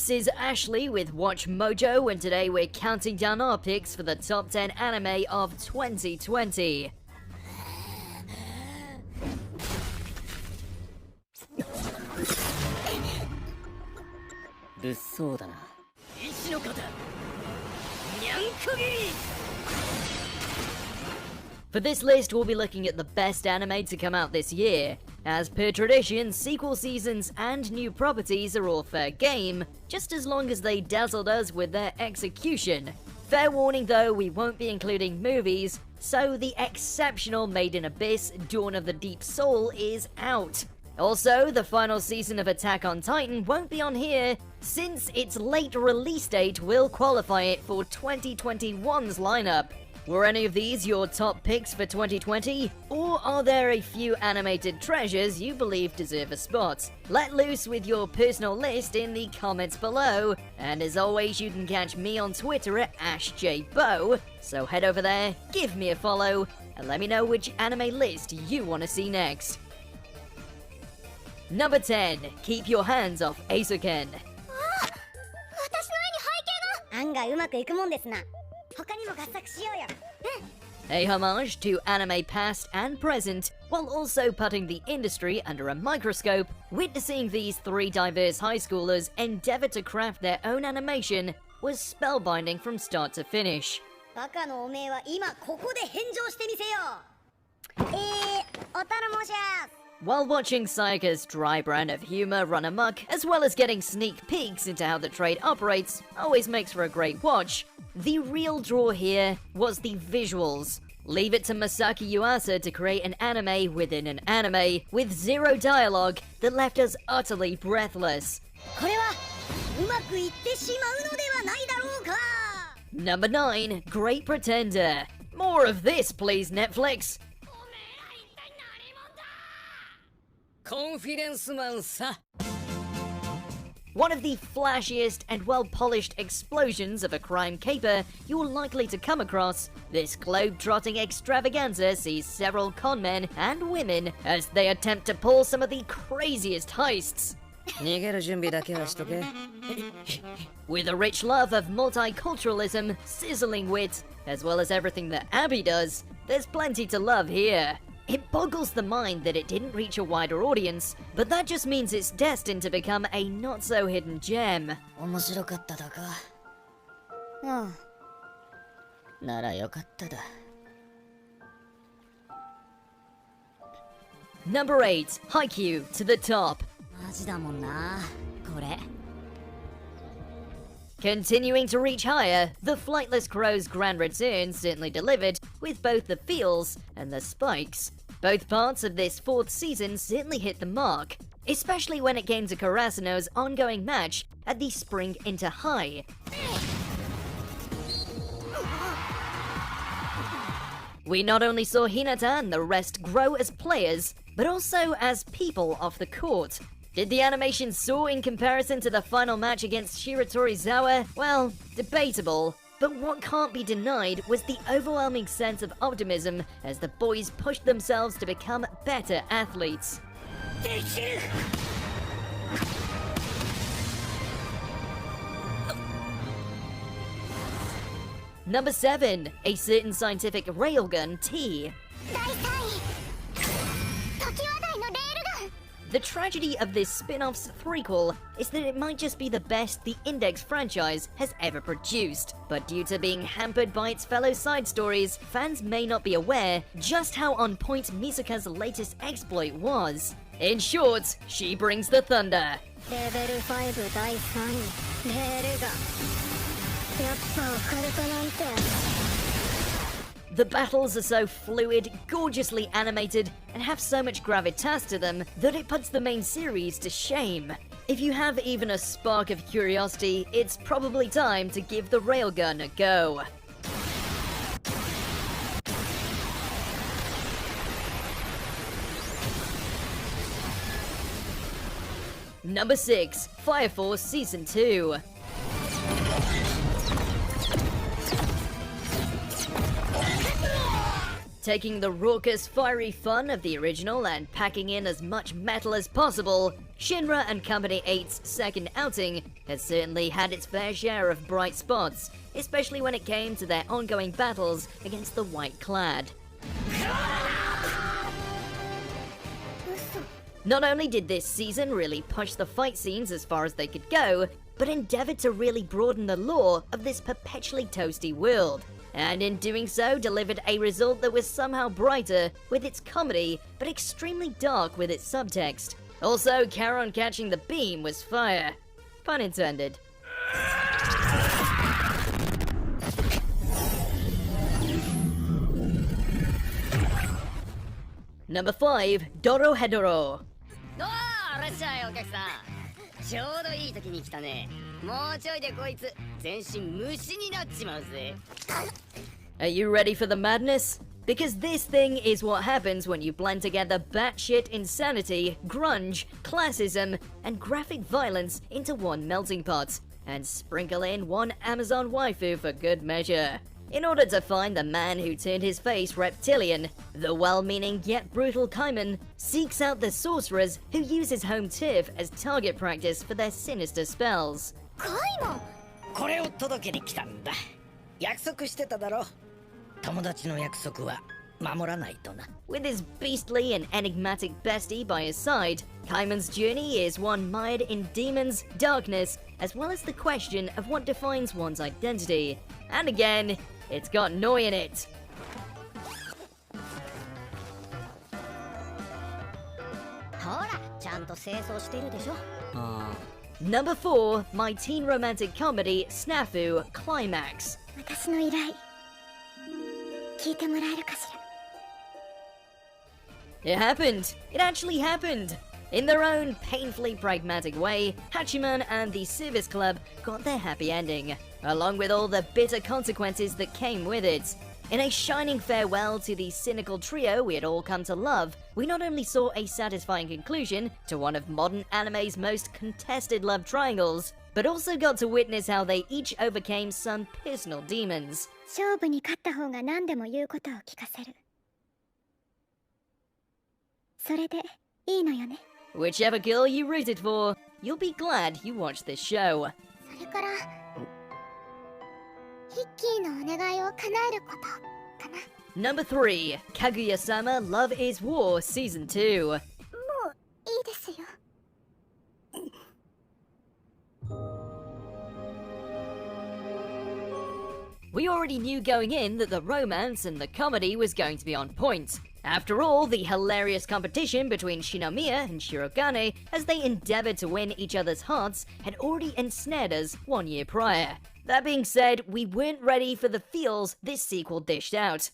This is Ashley with Watch Mojo, and today we're counting down our picks for the top 10 anime of 2020. For this list, we'll be looking at the best anime to come out this year. As per tradition, sequel seasons and new properties are all fair game, just as long as they dazzled us with their execution. Fair warning though, we won't be including movies, so the exceptional Made in Abyss Dawn of the Deep Soul is out. Also, the final season of Attack on Titan won't be on here, since its late release date will qualify it for 2021's lineup. Were any of these your top picks for 2020? Or are there a few animated treasures you believe deserve a spot? Let loose with your personal list in the comments below, and as always you can catch me on Twitter at AshJBo, so head over there, give me a follow, and let me know which anime list you want to see next. Number 10. Keep your hands off Eizouken. A homage to anime past and present, while also putting the industry under a microscope. Witnessing these three diverse high schoolers endeavor to craft their own animation was spellbinding from start to finish. While watching Sayaka's dry brand of humor run amok, as well as getting sneak peeks into how the trade operates, always makes for a great watch, the real draw here was the visuals. Leave it to Masaki Yuasa to create an anime within an anime, with zero dialogue that left us utterly breathless. Number 9. Great Pretender. More of this, please, Netflix. One of the flashiest and well-polished explosions of a crime caper you're likely to come across, this globe-trotting extravaganza sees several conmen and women as they attempt to pull some of the craziest heists. With a rich love of multiculturalism, sizzling wit, as well as everything that Abby does, there's plenty to love here. It boggles the mind that it didn't reach a wider audience, but that just means it's destined to become a not-so-hidden gem. Number 8. Haikyuu to the top. Continuing to reach higher, The Flightless Crow's grand return certainly delivered, with both the feels and the spikes. Both parts of this 4th season certainly hit the mark, especially when it came to Karasuno's ongoing match at the Spring Inter High. We not only saw Hinata and the rest grow as players, but also as people off the court. Did the animation soar in comparison to the final match against Shiratorizawa? Well, debatable. But what can't be denied was the overwhelming sense of optimism as the boys pushed themselves to become better athletes. Number 7. A certain scientific railgun T. The tragedy of this spin-off's threequel is that it might just be the best the Index franchise has ever produced. But due to being hampered by its fellow side stories, fans may not be aware just how on point Misuka's latest exploit was. In short, she brings the thunder. Level 5 第3位レールガンやっぱオカルトなんて The battles are so fluid, gorgeously animated, and have so much gravitas to them that it puts the main series to shame. If you have even a spark of curiosity, it's probably time to give the railgun a go. Number 6. Fire Force Season 2. taking the raucous, fiery fun of the original and packing in as much metal as possible, Shinra and Company 8's second outing has certainly had its fair share of bright spots, especially when it came to their ongoing battles against the White Clad. Not only did this season really push the fight scenes as far as they could go, but endeavored to really broaden the lore of this perpetually toasty world, and in doing so delivered a result that was somehow brighter with its comedy, but extremely dark with its subtext. Also, Charon catching the beam was fire. Pun intended. Number 5, Dorohedoro. いらっしゃいお客さん。ちょうどいい時に来たね。もうちょいでこいつ全身虫になっちまうぜ。Are you ready for the madness? Because this thing is what happens when you blend together batshit insanity, grunge, classism, and graphic violence into one melting pot, and sprinkle in one Amazon waifu for good measure. In order to find the man who turned his face reptilian, the well-meaning yet brutal Kaiman seeks out the sorcerers who use his home turf as target practice for their sinister spells. カイマン。これを届けに来たんだ。約束してただろ。友達の約束は守らないとな。With his beastly and enigmatic bestie by his side, Kaiman's journey is one mired in demons, darkness, as well as the question of what defines one's identity. And again, it's got Noi in it. Number 4, my teen romantic comedy, Snafu, Climax. It happened! It actually happened! In their own painfully pragmatic way, Hachiman and the Service Club got their happy ending, along with all the bitter consequences that came with it. In a shining farewell to the cynical trio we had all come to love, we not only saw a satisfying conclusion to one of modern anime's most contested love triangles, but also got to witness how they each overcame some personal demons. Whichever girl you rooted for, you'll be glad you watched this show. Number 3, Kaguya-sama Love is War Season 2. We already knew going in that the romance and the comedy was going to be on point. After all, the hilarious competition between Shinomiya and Shirogane as they endeavored to win each other's hearts had already ensnared us 1 year prior. That being said, we weren't ready for the feels this sequel dished out.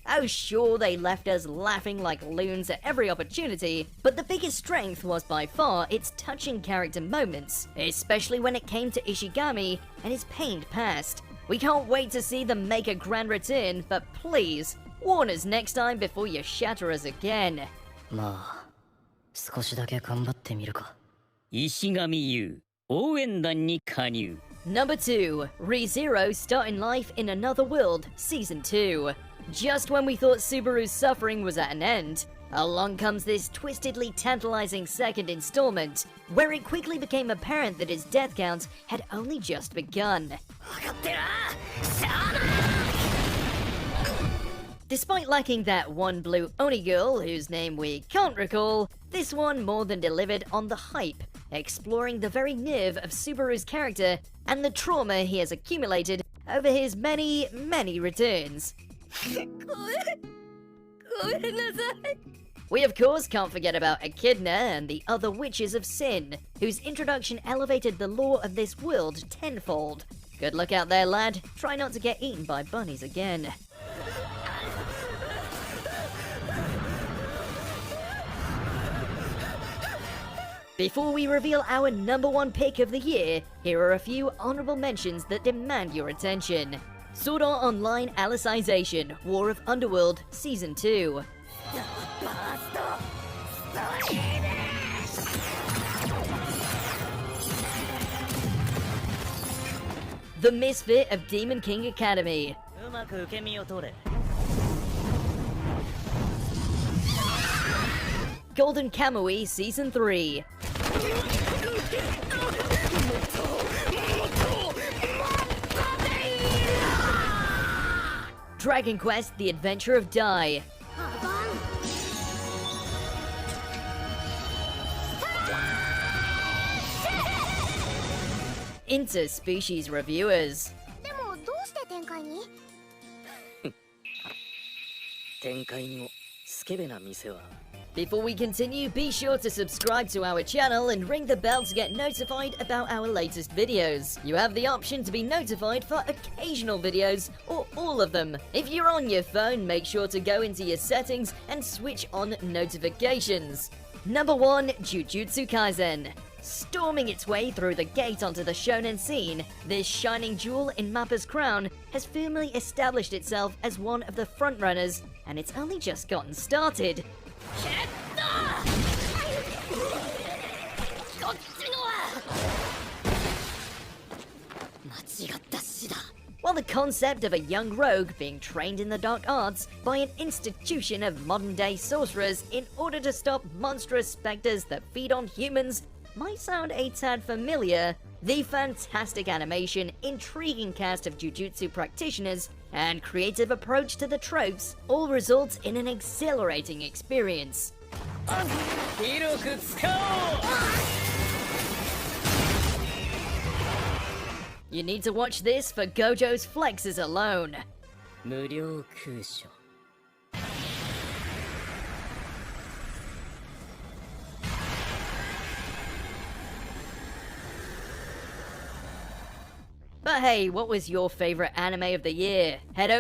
Oh sure, they left us laughing like loons at every opportunity, but the biggest strength was by far its touching character moments, especially when it came to Ishigami and his pained past. We can't wait to see them make a grand return, but please, warn us next time before you shatter us again. まあ、少しだけ頑張ってみるか。石上優、応援団に加入。Number 2, ReZero Starting Life in Another World Season 2. Just when we thought Subaru's suffering was at an end, along comes this twistedly tantalizing second installment, where it quickly became apparent that his death count had only just begun. Despite lacking that one blue Oni girl whose name we can't recall, this one more than delivered on the hype, exploring the very nerve of Subaru's character and the trauma he has accumulated over his many, many returns. We of course can't forget about Echidna and the other Witches of Sin, whose introduction elevated the lore of this world tenfold. Good luck out there, lad. Try not to get eaten by bunnies again. Before we reveal our number 1 pick of the year, here are a few honorable mentions that demand your attention. Sword Art Online Alicization, War of Underworld, Season 2. The Misfit of Demon King Academy. うまく受け身を取れ。 Golden Kamui Season 3. Dragon Quest: The Adventure of Dai. Interspecies Reviewers. でもどうして展開に？展開にもスケベな店は。 Before we continue, be sure to subscribe to our channel and ring the bell to get notified about our latest videos. You have the option to be notified for occasional videos or all of them. If you're on your phone, make sure to go into your settings and switch on notifications. Number 1, Jujutsu Kaisen. Storming its way through the gate onto the shonen scene, this shining jewel in Mappa's crown has firmly established itself as one of the frontrunners, and it's only just gotten started. While the concept of a young rogue being trained in the dark arts by an institution of modern-day sorcerers in order to stop monstrous specters that feed on humans might sound a tad familiar, the fantastic animation, intriguing cast of jujutsu practitioners, and creative approach to the tropes all result in an exhilarating experience. You need to watch this for Gojo's flexes alone. 無料空所。 But hey, what was your favorite anime of the year? Head over